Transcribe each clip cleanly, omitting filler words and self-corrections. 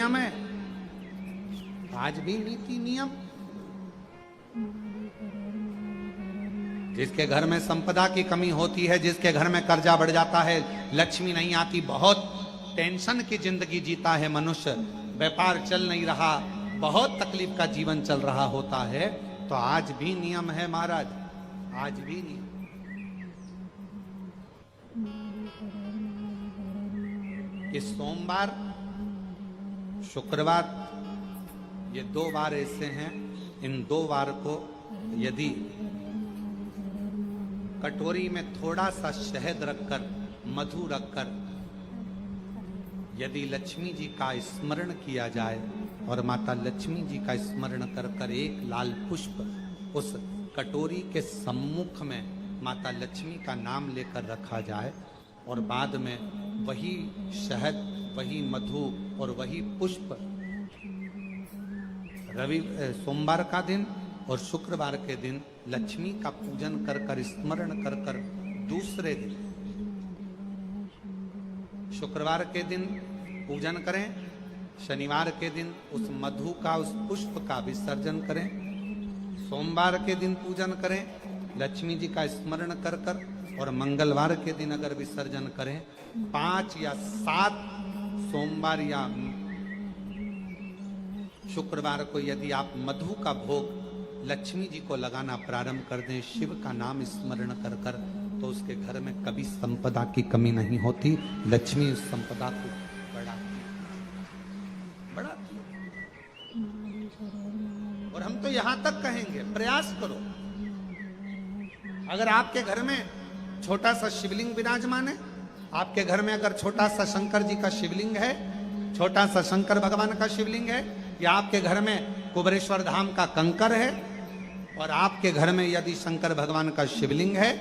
नियम है, आज भी नीति नियम। जिसके घर में संपदा की कमी होती है, जिसके घर में कर्जा बढ़ जाता है, लक्ष्मी नहीं आती, बहुत टेंशन की जिंदगी जीता है मनुष्य, व्यापार चल नहीं रहा, बहुत तकलीफ का जीवन चल रहा होता है, तो आज भी नियम है महाराज, आज भी नियम। कि सोमवार शुक्रवार ये 2 वार ऐसे हैं, इन 2 वार को यदि कटोरी में थोड़ा सा शहद रखकर, मधु रखकर यदि लक्ष्मी जी का स्मरण किया जाए और माता लक्ष्मी जी का स्मरण कर कर एक लाल पुष्प उस कटोरी के सम्मुख में माता लक्ष्मी का नाम लेकर रखा जाए और बाद में वही शहद, वही मधु और वही पुष्प सोमवार का दिन और शुक्रवार के दिन लक्ष्मी का पूजन कर कर, स्मरण कर कर, दूसरे दिन शुक्रवार के दिन पूजन करें, शनिवार के दिन उस मधु का, उस पुष्प का विसर्जन करें, सोमवार के दिन पूजन करें लक्ष्मी जी का स्मरण कर कर, और मंगलवार के दिन अगर विसर्जन करें, 5 या 7 सोमवार या शुक्रवार को यदि आप मधु का भोग लक्ष्मी जी को लगाना प्रारंभ कर दें, शिव का नाम स्मरण कर कर, तो उसके घर में कभी संपदा की कमी नहीं होती, लक्ष्मी उस संपदा को बढ़ाती। और हम तो यहां तक कहेंगे, प्रयास करो, अगर आपके घर में छोटा सा शिवलिंग विराजमान है, आपके घर में अगर छोटा सा शंकर जी का शिवलिंग है, छोटा सा शंकर भगवान का शिवलिंग है, या आपके घर में कुबेरेश्वर धाम का कंकर है, और आपके घर में यदि शंकर भगवान का शिवलिंग है,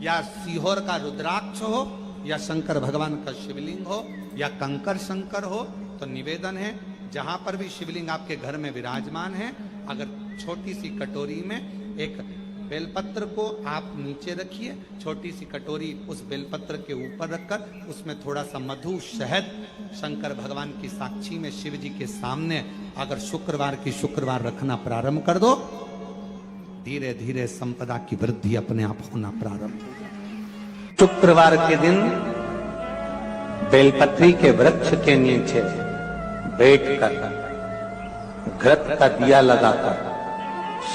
या सीहोर का रुद्राक्ष हो, या शंकर भगवान का शिवलिंग हो, या कंकर शंकर हो, तो निवेदन है जहां पर भी शिवलिंग आपके घर में विराजमान है, अगर छोटी सी कटोरी में एक बेलपत्र को आप नीचे रखिए, छोटी सी कटोरी उस बेलपत्र के ऊपर रखकर उसमें थोड़ा सा मधु, शहद शंकर भगवान की साक्षी में शिव जी के सामने अगर शुक्रवार की शुक्रवार रखना प्रारंभ कर दो, धीरे धीरे संपदा की वृद्धि अपने आप होना प्रारंभ हो जाए। शुक्रवार के दिन बेलपत्री के वृक्ष के नीचे बैठकर घृत का दिया लगाकर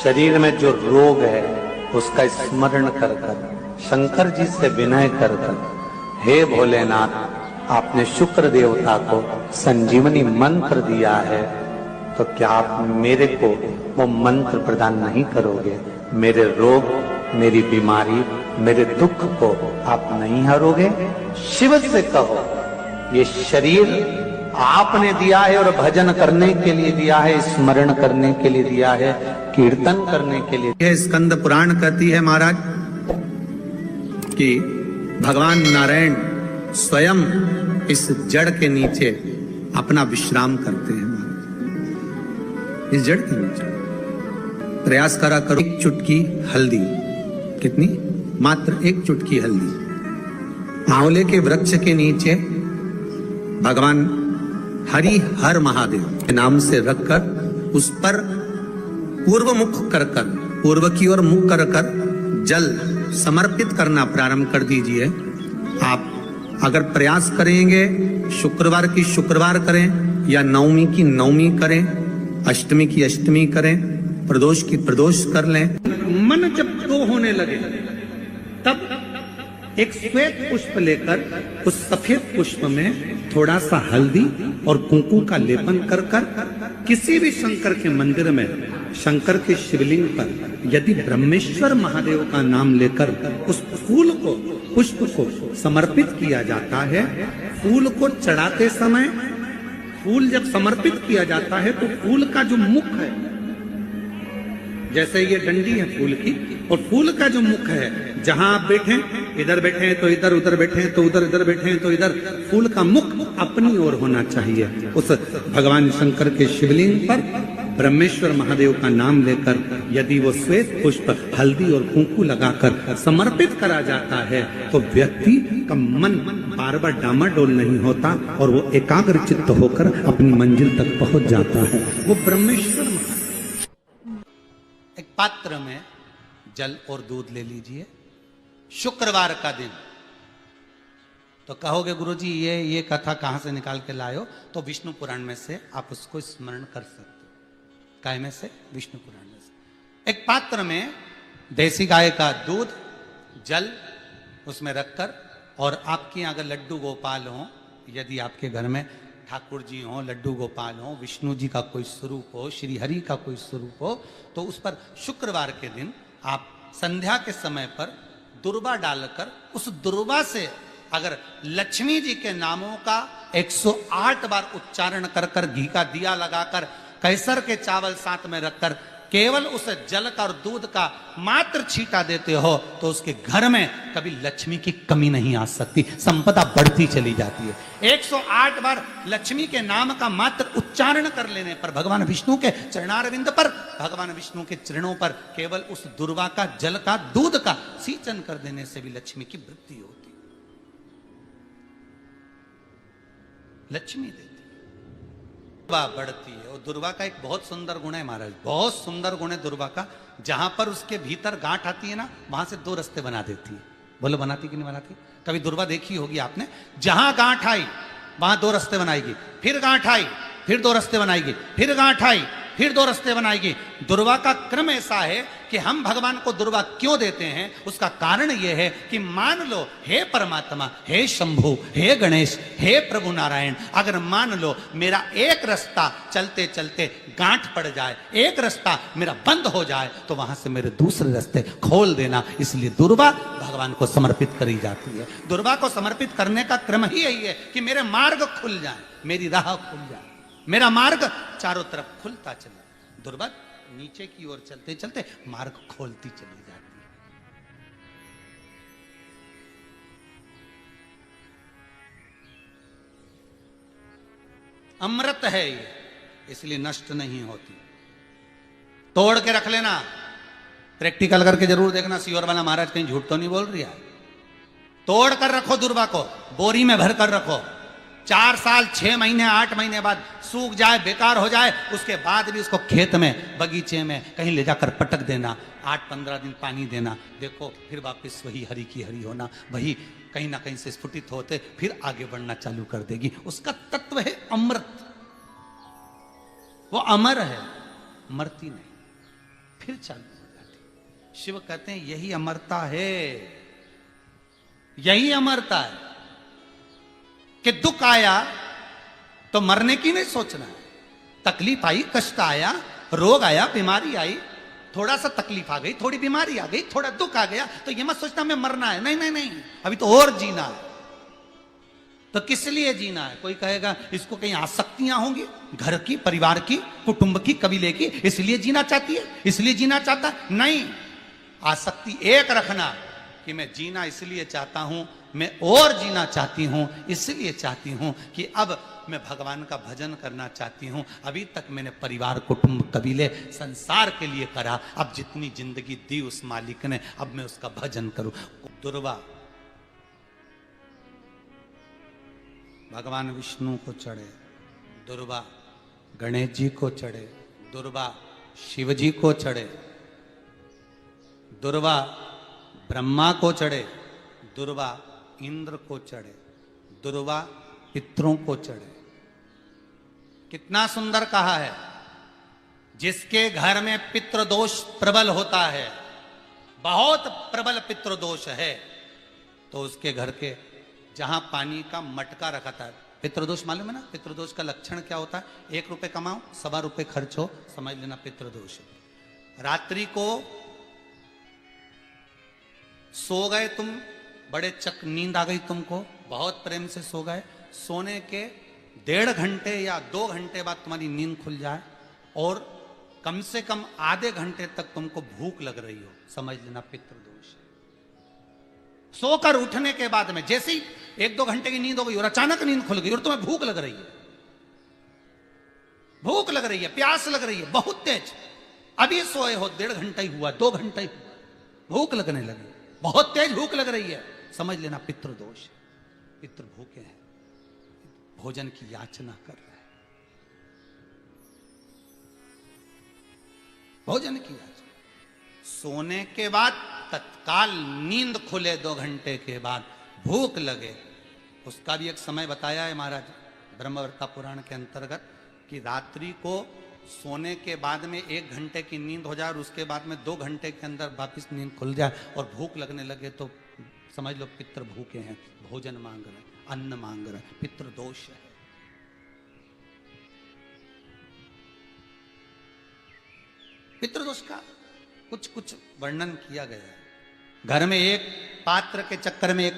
शरीर में जो रोग है उसका स्मरण कर कर, शंकर जी से विनय कर कर, हे भोलेनाथ, आपने शुक्र देवता को संजीवनी मंत्र दिया है, तो क्या आप मेरे को वो मंत्र प्रदान नहीं करोगे? मेरे रोग, मेरी बीमारी, मेरे दुख को आप नहीं हरोगे? शिव से कहो, ये शरीर आपने दिया है और भजन करने के लिए दिया है, स्मरण करने के लिए दिया है, कीर्तन करने के लिए। यह स्कंद पुराण कहती है महाराज कि भगवान नारायण स्वयं इस जड़ के नीचे अपना विश्राम करते हैं महाराज, इस जड़ के नीचे। प्रयास करा करो, एक चुटकी हल्दी, कितनी? मात्र एक चुटकी हल्दी, आंवले के वृक्ष के नीचे भगवान हरि हर महादेव के नाम से रखकर उस पर पूर्व मुख कर कर, पूर्व की ओर मुख कर कर जल समर्पित करना प्रारंभ कर दीजिए। आप अगर प्रयास करेंगे, शुक्रवार की शुक्रवार करें, या नवमी की नवमी करें, अष्टमी की अष्टमी करें, प्रदोष की प्रदोष कर लें, मन जब तो होने लगे तब एक श्वेत पुष्प लेकर उस सफेद पुष्प में थोड़ा सा हल्दी और कुंकू का लेपन कर कर किसी भी शंकर के मंदिर में, शंकर के शिवलिंग पर यदि ब्रह्मेश्वर महादेव का नाम लेकर उस फूल को, पुष्प को समर्पित किया जाता है, फूल को चढ़ाते समय, फूल जब समर्पित किया जाता है तो फूल का जो मुख है, जैसे ये डंडी है फूल की, और फूल का जो मुख है, जहां आप बैठे, इधर बैठे हैं तो इधर, उधर बैठे हैं तो उधर, इधर बैठे हैं तो इधर, फूल का मुख अपनी ओर होना चाहिए। उस भगवान शंकर के शिवलिंग पर ब्रह्मेश्वर महादेव का नाम लेकर यदि वो श्वेत पुष्प हल्दी और कुंकू लगाकर समर्पित करा जाता है तो व्यक्ति का मन बार बार डामाडोल नहीं होता और वो एकाग्र चित्त होकर अपनी मंजिल तक पहुंच जाता है। वो ब्रह्मेश्वर एक पात्र में जल और दूध ले लीजिए, शुक्रवार का दिन। तो कहोगे गुरुजी ये कथा कहां से निकाल के लाए हो? तो विष्णु पुराण में से आप उसको स्मरण कर सकते हो। काय में से? विष्णु पुराण में से। एक पात्र में देसी गाय का दूध, जल उसमें रखकर, और आपके अगर लड्डू गोपाल हो, यदि आपके घर में ठाकुर जी हो, लड्डू गोपाल हो, विष्णु जी का कोई स्वरूप हो, श्री हरि का कोई स्वरूप हो, तो उस पर शुक्रवार के दिन आप संध्या के समय पर दुर्वा डालकर उस दुर्वा से अगर लक्ष्मी जी के नामों का 108 बार उच्चारण कर कर, घी का दिया लगाकर, कैसर के चावल साथ में रखकर केवल उस जल का और दूध का मात्र छींटा देते हो तो उसके घर में कभी लक्ष्मी की कमी नहीं आ सकती, संपदा बढ़ती चली जाती है। 108 बार लक्ष्मी के नाम का मात्र उच्चारण कर लेने पर भगवान विष्णु के चरणारविंद पर, भगवान विष्णु के चरणों पर केवल उस दुर्वा का, जल का, दूध का सिंचन कर देने से भी लक्ष्मी की वृद्धि होती, लक्ष्मी देती, दुर्वा बढ़ती है। और दुर्वा का एक बहुत सुंदर गुण है महाराज, बहुत सुंदर गुण है दुर्वा का। जहां पर उसके भीतर गांठ आती है ना, वहां से 2 रास्ते बना देती है। बोलो बनाती कि नहीं बनाती? कभी दुर्वा देखी होगी आपने? जहां गांठ आई वहां 2 रास्ते बनाएगी, फिर गांठ आई फिर 2 रास्ते बनाएगी, फिर गांठ आई फिर 2 रास्ते बनाएगी। दुर्वा का क्रम ऐसा है कि हम भगवान को दुर्वा क्यों देते हैं, उसका कारण यह है कि मान लो हे परमात्मा, हे शंभु, हे गणेश, हे प्रभु नारायण, अगर मान लो मेरा एक रास्ता चलते चलते गांठ पड़ जाए, एक रास्ता मेरा बंद हो जाए, तो वहां से मेरे दूसरे रास्ते खोल देना। इसलिए दुर्वा भगवान को समर्पित करी जाती है। दुर्वा को समर्पित करने का क्रम ही यही है कि मेरे मार्ग खुल जाए, मेरी राह खुल जाए, मेरा मार्ग चारों तरफ खुलता चला। दुर्वा नीचे की ओर चलते चलते मार्ग खोलती चली जाती है। अमृत है ये, इसलिए नष्ट नहीं होती। तोड़ के रख लेना, प्रैक्टिकल करके जरूर देखना, सीवर वाला महाराज कहीं झूठ तो नहीं बोल रही है। तोड़ कर रखो दुर्वा को, बोरी में भर कर रखो। 4 साल, 6 महीने, 8 महीने बाद सूख जाए, बेकार हो जाए, उसके बाद भी उसको खेत में, बगीचे में कहीं ले जाकर पटक देना, 8-15 दिन पानी देना, देखो फिर वापस वही हरी की हरी होना, वही कहीं ना कहीं से स्फुटित होते फिर आगे बढ़ना चालू कर देगी। उसका तत्व है अमृत, वो अमर है, मरती नहीं, फिर चालू हो जाती। शिव कहते हैं यही अमरता है, यही अमरता है कि दुख आया तो मरने की नहीं सोचना है। तकलीफ आई, कष्ट आया, रोग आया, बीमारी आई, थोड़ा सा तकलीफ आ गई, थोड़ी बीमारी आ गई, थोड़ा दुख आ गया, तो ये मत सोचना मैं मरना है। नहीं नहीं नहीं, अभी तो और जीना है। तो किस लिए जीना है? कोई कहेगा इसको कहीं आसक्तियां होंगी, घर की, परिवार की, कुटुंब की, कबीले की, इसलिए जीना चाहती है, इसलिए जीना चाहता। नहीं, आसक्ति एक रखना कि मैं जीना इसलिए चाहता हूं, मैं और जीना चाहती हूं, इसलिए चाहती हूं कि अब मैं भगवान का भजन करना चाहती हूं। अभी तक मैंने परिवार, कुटुंब, कबीले, संसार के लिए करा, अब जितनी जिंदगी दी उस मालिक ने, अब मैं उसका भजन करूं। दुर्वा भगवान विष्णु को चढ़े, दुर्वा गणेश जी को चढ़े, दुर्वा शिव जी को चढ़े, दुर्वा ब्रह्मा को चढ़े, दुर्वा इंद्र को चढ़े, दुर्वा पितरों को चढ़े। कितना सुंदर कहा है। जिसके घर में पितृदोष प्रबल होता है, बहुत प्रबल पितृदोष है, तो उसके घर के जहां पानी का मटका रखा था, पितृदोष मालूम है ना? पितृदोष का लक्षण क्या होता है? 1 रुपए कमाओ, 1.25 रुपए खर्च हो, समझ लेना पितृदोष। रात्रि को सो गए तुम, बड़े चक नींद आ गई तुमको, बहुत प्रेम से सो गए, सोने के 1.5 घंटे या 2 घंटे बाद तुम्हारी नींद खुल जाए और कम से कम आधे घंटे तक तुमको भूख लग रही हो, समझ लेना पितृदोष। सोकर उठने के बाद में जैसे ही 1-2 घंटे की नींद हो गई और अचानक नींद खुल गई और तुम्हें भूख लग रही है, भूख लग रही है, प्यास लग रही है बहुत तेज, अभी सोए हो, 1.5 घंटा ही हुआ, 2 घंटा ही हुआ, भूख लगने लगी, बहुत तेज भूख लग रही है, समझ लेना पितृदोष है। पितृ भूखे हैं, भोजन की याचना कर रहे हैं, भोजन की याचना। सोने के बाद तत्काल नींद खुले 2 घंटे के बाद भूख लगे, उसका भी एक समय बताया है महाराज ब्रह्मवर्ता पुराण के अंतर्गत कि रात्रि को सोने के बाद में 1 घंटे की नींद हो जाए और उसके बाद में 2 घंटे के अंदर वापिस नींद खुल जाए और भूख लगने लगे तो समझ लो पितृ भूखे हैं, भोजन मांग रहे हैं, अन्न मांग रहे हैं, पितृ दोष है। पितृदोष का कुछ कुछ वर्णन किया गया है। घर में एक पात्र के चक्कर में, एक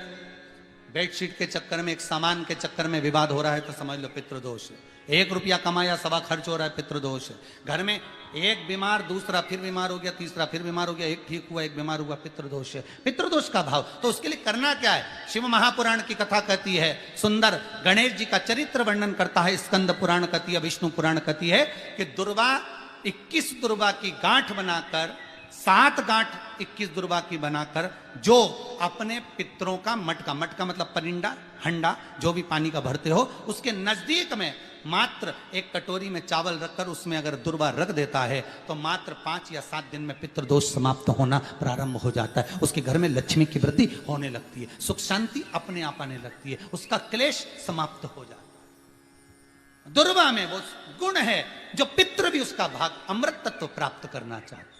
बेडशीट के चक्कर में, एक सामान के चक्कर में विवाद हो रहा है तो समझ लो पितृदोष है। 1 रुपया कमाया, 1.25 खर्च हो रहा है, पितृदोष है। घर में एक बीमार, दूसरा फिर बीमार हो गया, तीसरा फिर बीमार हो गया, एक ठीक हुआ, एक बीमार हुआ, पितृदोष है। पितृदोष का भाव तो उसके लिए करना क्या है? शिव महापुराण की कथा कहती है सुंदर, गणेश जी का चरित्र वर्णन करता है स्कंद पुराण कहती है, विष्णु पुराण कहती है कि दुर्वा 21 दुर्वा की गांठ बनाकर, 7 गांठ 21 दुर्वा की बनाकर जो अपने पितरों का मटका, मटका मतलब परिंदा, हंडा जो भी पानी का भरते हो, उसके नजदीक में मात्र एक कटोरी में चावल रखकर उसमें अगर दुर्वा रख देता है तो मात्र 5 या 7 दिन में पितृदोष समाप्त होना प्रारंभ हो जाता है। उसके घर में लक्ष्मी की वृद्धि होने लगती है, सुख शांति अपने आप आने लगती है, उसका क्लेश समाप्त हो जाता है। दुर्वा में वो गुण है जो पितृ भी उसका भाग अमृत तत्व प्राप्त करना चाहते,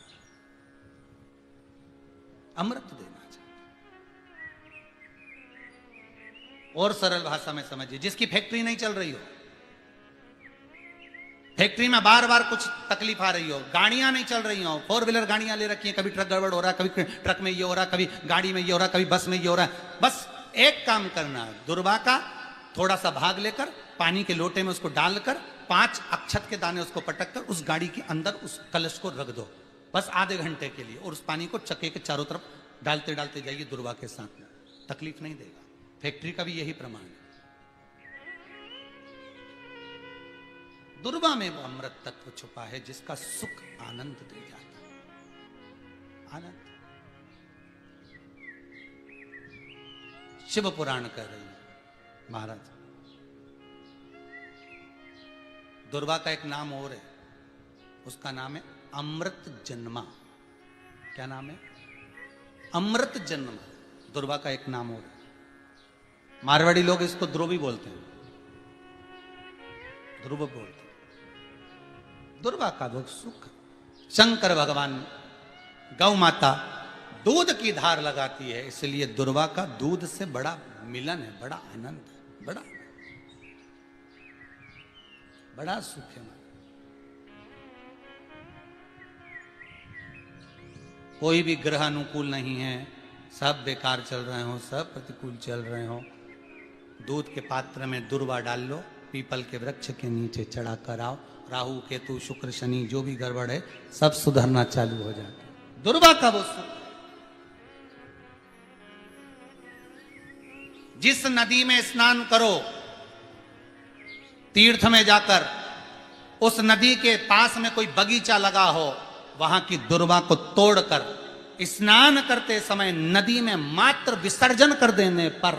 अमृत देना चाहते। और सरल भाषा में समझिए, जिसकी फैक्ट्री नहीं चल रही हो, फैक्ट्री में बार बार कुछ तकलीफ आ रही हो, गाड़ियां नहीं चल रही हो, 4 व्हीलर गाड़ियां ले रखी हैं, कभी ट्रक गड़बड़ हो रहा है, कभी ट्रक में ये हो रहा है, कभी गाड़ी में ये हो रहा है, कभी बस में ये हो रहा है, बस एक काम करना है, दुर्वा का थोड़ा सा भाग लेकर पानी के लोटे में उसको डालकर 5 अक्षत के दाने उसको पटक कर उस गाड़ी के अंदर उस कलश को रख दो, बस आधे घंटे के लिए, और उस पानी को चक्के के चारों तरफ डालते डालते जाइए दुर्वा के साथ में, तकलीफ नहीं देगा। फैक्ट्री का भी यही प्रमाण है। दुर्वा में वो अमृत तत्व छुपा है जिसका सुख आनंद दे जाता है, आनंद। शिव पुराण कह रही है महाराज, दुर्वा का एक नाम और है, उसका नाम है अमृत जन्मा। क्या नाम है? अमृत जन्मा, दुर्वा का एक नाम और है। मारवाड़ी लोग इसको ध्रुवी बोलते हैं, ध्रुव बोलते हैं। दुर्वा का वो सुख, शंकर भगवान गौ माता दूध की धार लगाती है, इसलिए दुर्वा का दूध से बड़ा मिलन है, बड़ा आनंद है, बड़ा सुख है। कोई भी ग्रह अनुकूल नहीं है, सब बेकार चल रहे हो, सब प्रतिकूल चल रहे हो, दूध के पात्र में दुर्वा डाल लो, पीपल के वृक्ष के नीचे चढ़ा कर आओ, राहु केतु शुक्र शनि जो भी गड़बड़ है सब सुधरना चालू हो जाता है। दुर्वा का वो सुख। जिस नदी में स्नान करो, तीर्थ में जाकर उस नदी के पास में कोई बगीचा लगा हो, वहां की दुर्वा को तोड़कर स्नान करते समय नदी में मात्र विसर्जन कर देने पर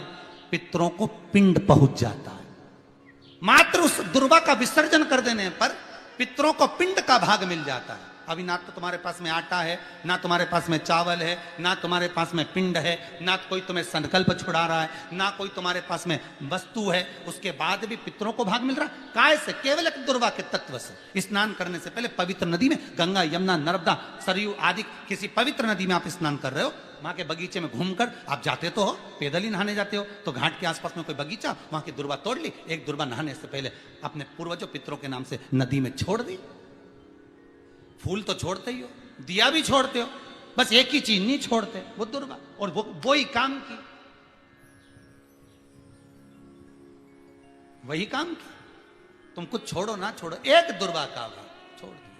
पितरों को पिंड पहुंच जाता है। मात्र उस दुर्वा का विसर्जन कर देने पर पितरों को पिंड का भाग मिल जाता है। अभी ना तो तुम्हारे पास में आटा है, ना तुम्हारे पास में चावल है, ना तुम्हारे पास में पिंड है, ना कोई तुम्हें संकल्प छुड़ा रहा है, ना कोई तुम्हारे पास में वस्तु है, उसके बाद भी पितरों को भाग मिल रहा है। काय से? केवल एक दुर्वा के तत्व से। स्नान करने से पहले पवित्र नदी में, गंगा यमुना नर्मदा सरयू आदि किसी पवित्र नदी में आप स्नान कर रहे हो, वहां के बगीचे में घूमकर आप जाते तो हो, पैदल ही नहाने जाते हो, तो घाट के आसपास में कोई बगीचा, वहां की दुर्वा तोड़ ली, एक दुर्वा नहाने से पहले अपने पूर्वजों पितरों के नाम से नदी में छोड़ दी। फूल तो छोड़ते ही हो, दिया भी छोड़ते हो, बस एक ही चीज नहीं छोड़ते, वो दुर्वा, और वो ही काम की, वही काम की। तुम कुछ छोड़ो ना छोड़ो, एक दुर्वा का भाग छोड़ दिया,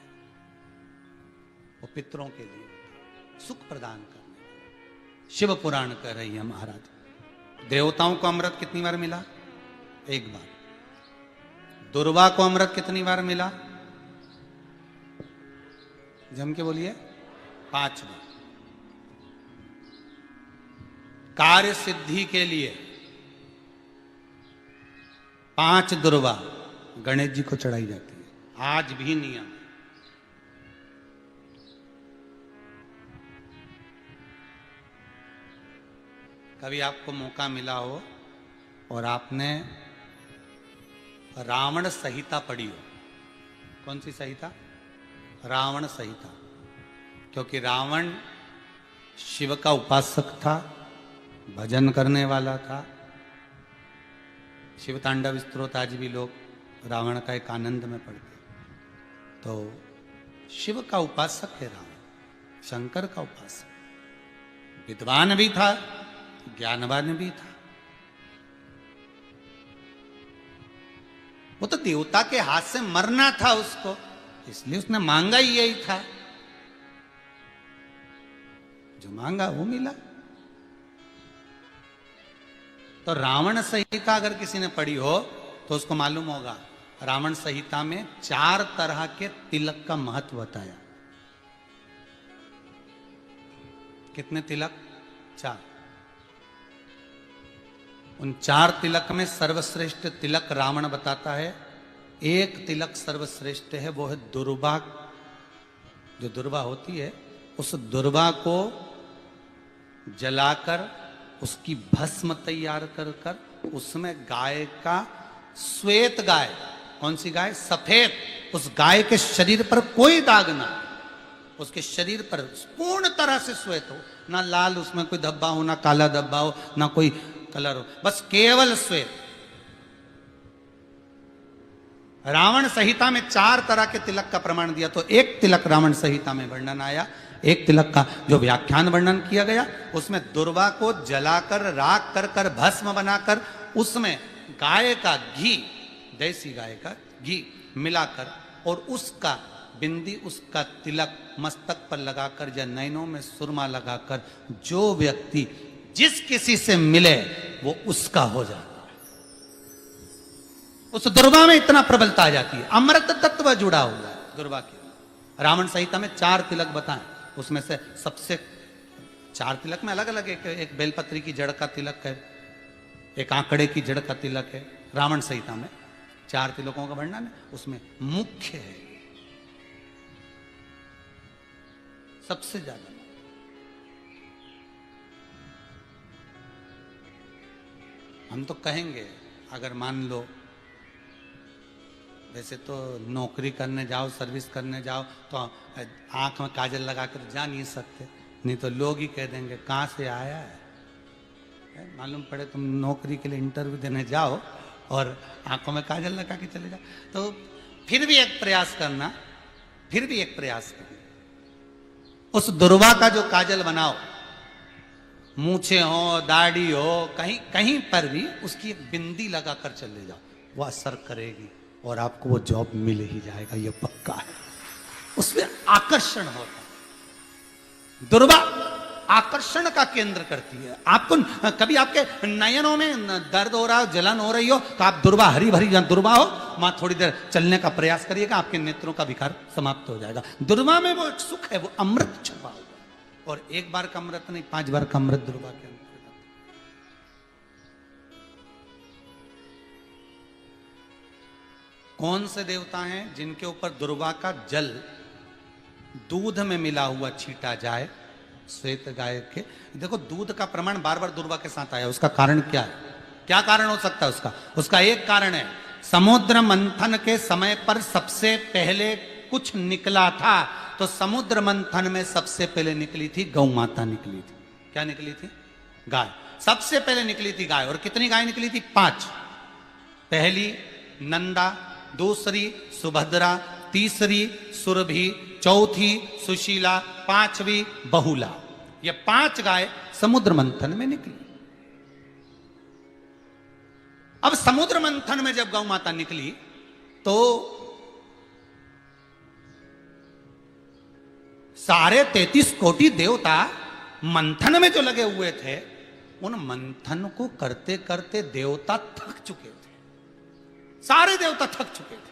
वो पितरों के लिए सुख प्रदान करने वाला। शिव पुराण कह रही है महाराज, देवताओं को अमृत कितनी बार मिला? एक बार। दुर्वा को अमृत कितनी बार मिला? जम के बोलिए। 5वां, कार्य सिद्धि के लिए 5 दुर्वा गणेश जी को चढ़ाई जाती है, आज भी नियम। कभी आपको मौका मिला हो और आपने रावण संहिता पढ़ी हो, कौन सी संहिता? रावण संहिता। क्योंकि रावण शिव का उपासक था, भजन करने वाला था। शिव तांडव स्तोत्र आज भी लोग रावण का एक आनंद में पढ़ते। तो शिव का उपासक है रावण, शंकर का उपासक, विद्वान भी था, ज्ञानवान भी था। वो तो देवता के हाथ से मरना था उसको, इसलिए उसने मांगा ही यही था, जो मांगा वो मिला। तो रावण संहिता अगर किसी ने पढ़ी हो तो उसको मालूम होगा, रावण संहिता में 4 तरह के तिलक का महत्व बताया। कितने तिलक? 4। उन 4 तिलक में सर्वश्रेष्ठ तिलक रावण बताता है। एक तिलक सर्वश्रेष्ठ है, वो है दुर्वा। जो दुर्वा होती है, उस दुर्वा को जलाकर उसकी भस्म तैयार कर कर उसमें गाय का, श्वेत गाय, कौन सी गाय? सफेद। उस गाय के शरीर पर कोई दाग ना, उसके शरीर पर पूर्ण तरह से श्वेत हो, ना लाल उसमें कोई धब्बा हो, ना काला धब्बा हो, ना कोई कलर हो, बस केवल श्वेत। रावण संहिता में 4 तरह के तिलक का प्रमाण दिया। तो एक तिलक रावण संहिता में वर्णन आया, एक तिलक का जो व्याख्यान वर्णन किया गया, उसमें दुर्वा को जलाकर राख कर कर भस्म बनाकर उसमें गाय का घी, देसी गाय का घी मिलाकर और उसका बिंदी, उसका तिलक मस्तक पर लगाकर या नैनों में सुरमा लगाकर जो व्यक्ति जिस किसी से मिले वो उसका हो जाता है। उस दुर्वा में इतना प्रबलता आ जाती है, अमृत तत्व जुड़ा हुआ है दुर्वा के। रावण संहिता में 4 तिलक बताएं, उसमें से सबसे 4 तिलक में अलग अलग, एक बेलपत्री की जड़ का तिलक है, एक आंकड़े की जड़ का तिलक है। रावण संहिता में 4 तिलकों का वर्णन है, उसमें मुख्य है सबसे ज्यादा। हम तो कहेंगे, अगर मान लो, वैसे तो नौकरी करने जाओ, सर्विस करने जाओ तो आंख में काजल लगा कर जा नहीं सकते, नहीं तो लोग ही कह देंगे कहाँ से आया है। मालूम पड़े तुम नौकरी के लिए इंटरव्यू देने जाओ और आंखों में काजल लगा के चले जाओ, तो फिर भी एक प्रयास करना, फिर भी एक प्रयास करना, उस दुर्वा का जो काजल बनाओ, मूछे हो, दाढ़ी हो, कहीं कहीं पर भी उसकी एक बिंदी लगाकर चले जाओ, वो असर करेगी और आपको वो जॉब मिल ही जाएगा, ये पक्का है। उसमें आकर्षण होता है, दुर्वा आकर्षण का केंद्र करती है। आपको कभी आपके नयनों में दर्द हो रहा हो, जलन हो रही हो, तो आप दुर्वा, हरी भरी दुर्वा हो, वहां थोड़ी देर चलने का प्रयास करिएगा, आपके नेत्रों का विकार समाप्त हो जाएगा। दुर्वा में वो एक सुख है, वो अमृत छुपा हुआ, और एक बार का अमृत नहीं, 5 बार का अमृत दुर्वा के अंदर। कौन से देवता हैं जिनके ऊपर दुर्वा का जल दूध में मिला हुआ छीटा जाए? श्वेत गाय के। देखो, दूध का प्रमाण बार बार दुर्वा के साथ आया, उसका कारण क्या है? क्या कारण हो सकता है उसका? उसका एक कारण है, समुद्र मंथन के समय पर सबसे पहले कुछ निकला था, तो समुद्र मंथन में सबसे पहले निकली थी गौ माता निकली थी। क्या निकली थी? गाय। सबसे पहले निकली थी गाय। और कितनी गाय निकली थी? 5। पहली नंदा, दूसरी सुभद्रा, तीसरी सुरभि, चौथी सुशीला, 5वीं बहुला। ये 5 गाय समुद्र मंथन में निकली। अब समुद्र मंथन में जब गौ माता निकली तो सारे 33 कोटि देवता मंथन में जो लगे हुए थे, उन मंथन को करते करते देवता थक चुके थे। सारे देवता थक चुके थे।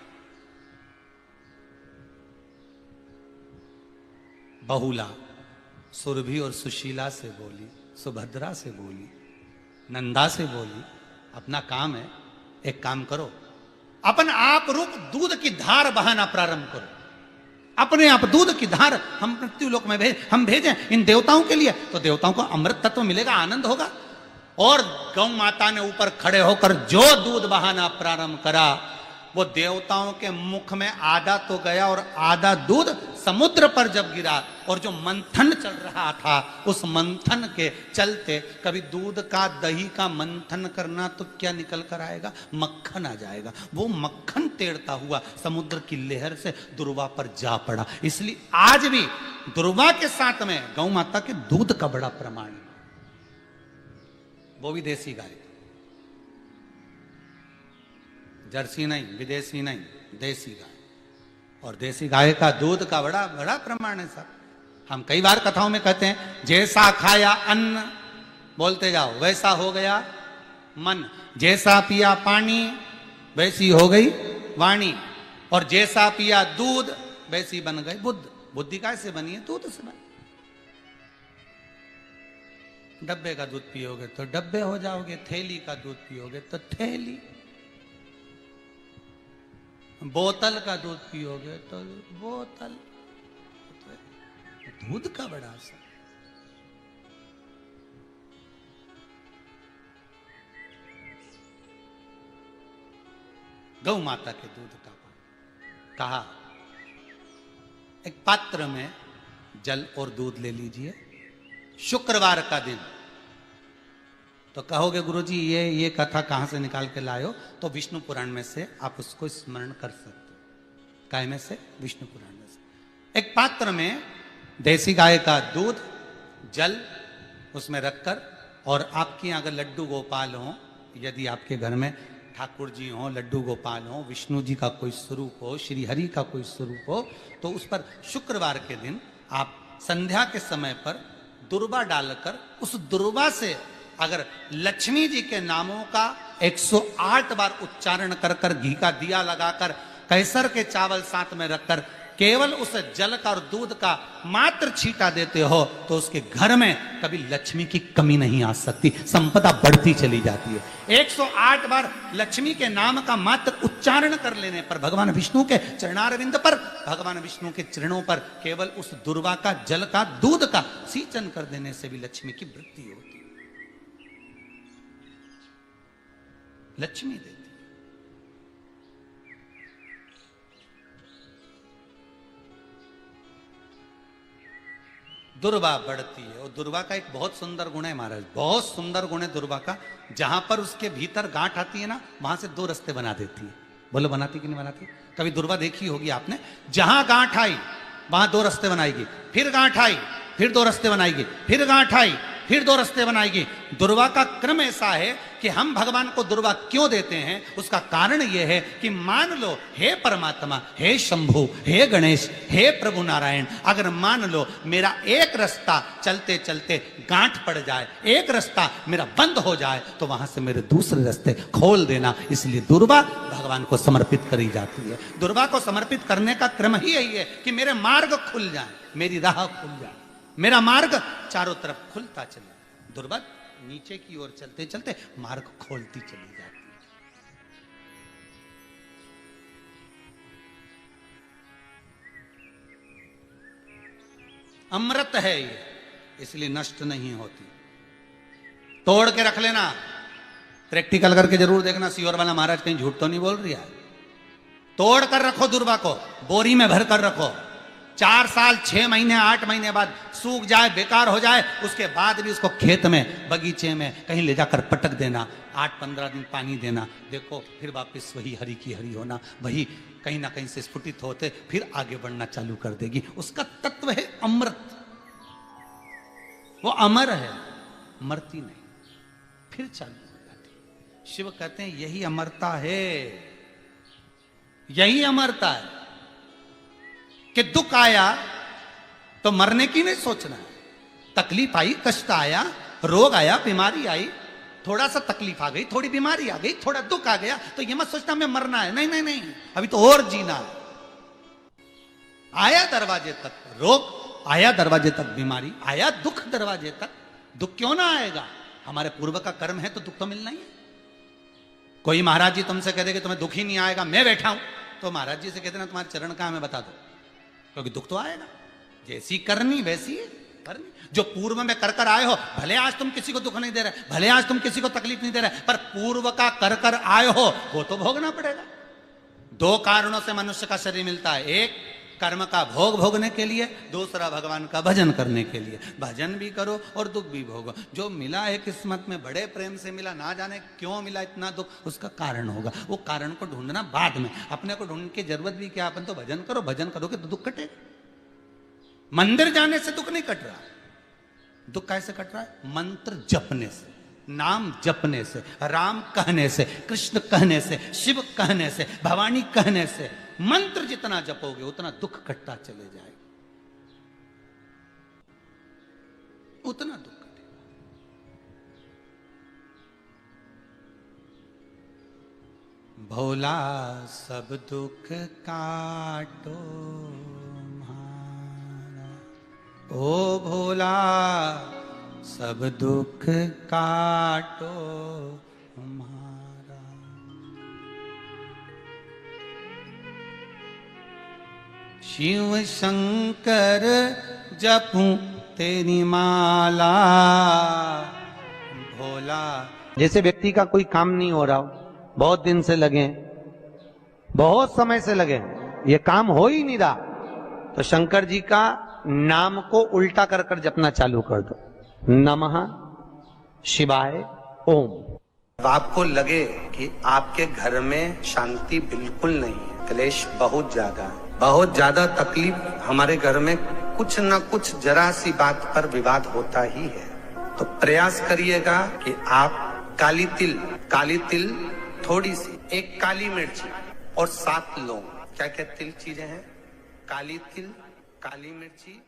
बहुला सुरभि और सुशीला से बोली, सुभद्रा से बोली, नंदा से बोली, अपना काम है, एक काम करो, अपन आप रूप दूध की धार बहाना प्रारंभ करो, अपने आप दूध की धार हम मृत्यु लोक में हम भेजें इन देवताओं के लिए, तो देवताओं को अमृत तत्व मिलेगा, आनंद होगा। और गौ माता ने ऊपर खड़े होकर जो दूध बहाना प्रारंभ करा, वो देवताओं के मुख में आधा तो गया और आधा दूध समुद्र पर जब गिरा, और जो मंथन चल रहा था उस मंथन के चलते, कभी दूध का दही का मंथन करना तो क्या निकल कर आएगा, मक्खन आ जाएगा। वो मक्खन तेड़ता हुआ समुद्र की लहर से दुर्वा पर जा पड़ा। इसलिए आज भी दुर्वा के साथ में गौ माता के दूध का बड़ा प्रमाण है, वो भी देसी गाय, जर्सी नहीं, विदेशी नहीं, देसी गाय। और देसी गाय का दूध का बड़ा बड़ा प्रमाण है सर। हम कई बार कथाओं में कहते हैं, जैसा खाया अन्न, बोलते जाओ, वैसा हो गया मन, जैसा पिया पानी वैसी हो गई वाणी, और जैसा पिया दूध वैसी बन गई बुद्ध। बुद्धि कैसे बनी है? दूध से बनी। डब्बे का दूध पियोगे तो डब्बे हो जाओगे, थैली का दूध पियोगे तो थैली, बोतल का दूध पियोगे तो बोतल। दूध का बड़ा असर। गौ माता के दूध का कहा, एक पात्र में जल और दूध ले लीजिए, शुक्रवार का दिन। तो कहोगे गुरुजी ये कथा कहां से निकाल के लाए हो? तो विष्णु पुराण में से आप उसको स्मरण कर सकते हो। काय में से? विष्णु पुराण में से। एक पात्र में देसी गाय का दूध, जल उसमें रखकर, और आपके अगर लड्डू गोपाल हो, यदि आपके घर में ठाकुर जी हो, लड्डू गोपाल हो, विष्णु जी का कोई स्वरूप हो, श्री हरि का कोई स्वरूप हो, तो उस पर शुक्रवार के दिन आप संध्या के समय पर दुर्वा डालकर, उस दुर्वा से अगर लक्ष्मी जी के नामों का 108 बार उच्चारण कर कर, घी का दिया लगाकर, कैसर के चावल साथ में रखकर, केवल उस जल का और दूध का मात्र छींटा देते हो, तो उसके घर में कभी लक्ष्मी की कमी नहीं आ सकती, संपदा बढ़ती चली जाती है। 108 बार लक्ष्मी के नाम का मात्र उच्चारण कर लेने पर, भगवान विष्णु के चरणारविंद पर, भगवान विष्णु के चरणों पर केवल उस दुर्वा का, जल का, दूध का सींचन कर देने से भी लक्ष्मी की वृद्धि होती है, लक्ष्मी देती है। दुर्वा बढ़ती है, और दुर्वा का एक बहुत सुंदर गुण है महाराज, बहुत सुंदर गुण है दुर्वा का। जहां पर उसके भीतर गांठ आती है ना, वहां से 2 रास्ते बना देती है। बोलो बनाती कि नहीं बनाती? कभी दुर्वा देखी होगी आपने, जहां गांठ आई वहां 2 रास्ते बनाएगी, फिर गांठ आई फिर 2 रास्ते बनाएगी, फिर गांठ आई फिर 2 रास्ते बनाएगी। दुर्वा का क्रम ऐसा है कि हम भगवान को दुर्वा क्यों देते हैं, उसका कारण यह है कि मान लो, हे परमात्मा, हे शंभु, हे गणेश, हे प्रभु नारायण, अगर मान लो मेरा एक रास्ता चलते चलते गांठ पड़ जाए, एक रास्ता मेरा बंद हो जाए, तो वहां से मेरे दूसरे रास्ते खोल देना। इसलिए दुर्वा भगवान को समर्पित करी जाती है। दुर्वा को समर्पित करने का क्रम ही यही है कि मेरे मार्ग खुल जाए, मेरी राह खुल जाए, मेरा मार्ग चारों तरफ खुलता चले। दुर्वा नीचे की ओर चलते चलते मार्ग खोलती चली जाती है। अमृत है ये, इसलिए नष्ट नहीं होती। तोड़ के रख लेना, प्रैक्टिकल करके जरूर देखना, सियोर वाला महाराज कहीं झूठ तो नहीं बोल रही है। तोड़ कर रखो दुर्वा को, बोरी में भर कर रखो, 4 साल 6 महीने 8 महीने बाद सूख जाए, बेकार हो जाए, उसके बाद भी उसको खेत में, बगीचे में कहीं ले जाकर पटक देना, 8-15 दिन पानी देना, देखो फिर वापस वही हरी की हरी होना, वही कहीं ना कहीं से स्फुटित होते फिर आगे बढ़ना चालू कर देगी। उसका तत्व है अमृत, वो अमर है, मरती नहीं, फिर चालू हो जाती। शिव कहते हैं यही अमरता है, यही अमरता है कि दुख आया तो मरने की नहीं सोचना है। तकलीफ आई, कष्ट आया, रोग आया, बीमारी आई, थोड़ा सा तकलीफ आ गई, थोड़ी बीमारी आ गई, थोड़ा दुख आ गया, तो ये मत सोचना हमें मरना है। नहीं नहीं नहीं, अभी तो और जीना है। आया दरवाजे तक रोग, आया दरवाजे तक बीमारी, आया दुख दरवाजे तक। दुख क्यों ना आएगा? हमारे पूर्व का कर्म है तो दुख तो मिलना ही है। कोई महाराज जी तुमसे कह दे कि तुम्हें दुख ही नहीं आएगा, मैं बैठा हूं, तो महाराज जी से कहते ना तुम्हारे चरण कहां हमें बता दो, क्योंकि दुख तो आएगा। जैसी करनी वैसी करनी। जो पूर्व में कर आए हो, भले आज तुम किसी को दुख नहीं दे रहे, भले आज तुम किसी को तकलीफ नहीं दे रहे, पर पूर्व का कर आए हो वो तो भोगना पड़ेगा। दो कारणों से मनुष्य का शरीर मिलता है, एक कर्म का भोग भोगने के लिए, दूसरा भगवान का भजन करने के लिए। भजन भी करो और दुख भी भोगो। जो मिला है किस्मत में, बड़े प्रेम से मिला, ना जाने क्यों मिला इतना दुख, उसका कारण होगा। वो कारण को ढूंढना बाद में, अपने को ढूंढने की जरूरत भी क्या, अपन तो भजन करो, भजन करोगे तो दुख कटेगा। मंदिर जाने से दुख नहीं कट रहा, दुख कैसे कट रहा है? मंत्र जपने से, नाम जपने से, राम कहने से, कृष्ण कहने से, शिव कहने से, भवानी कहने से। मंत्र जितना जपोगे उतना दुख कटता चले जाएगा, उतना दुख कटेगा। भोला सब दुख काटो म्हारा, ओ भोला सब दुख काटो म्हारा। शिव शंकर जपूं तेरी माला, भोला। जैसे व्यक्ति का कोई काम नहीं हो रहा हो, बहुत दिन से लगे, बहुत समय से लगे, ये काम हो ही नहीं रहा, तो शंकर जी का नाम को उल्टा कर कर जपना चालू कर दो। नमः शिवाय ओम। आपको लगे कि आपके घर में शांति बिल्कुल नहीं है, क्लेश बहुत ज्यादा है, बहुत ज्यादा तकलीफ, हमारे घर में कुछ न कुछ जरा सी बात पर विवाद होता ही है, तो प्रयास करिएगा कि आप काली तिल थोड़ी सी, एक काली मिर्ची और 7 लौंग, क्या क्या तिल चीजें हैं, काली तिल, काली मिर्ची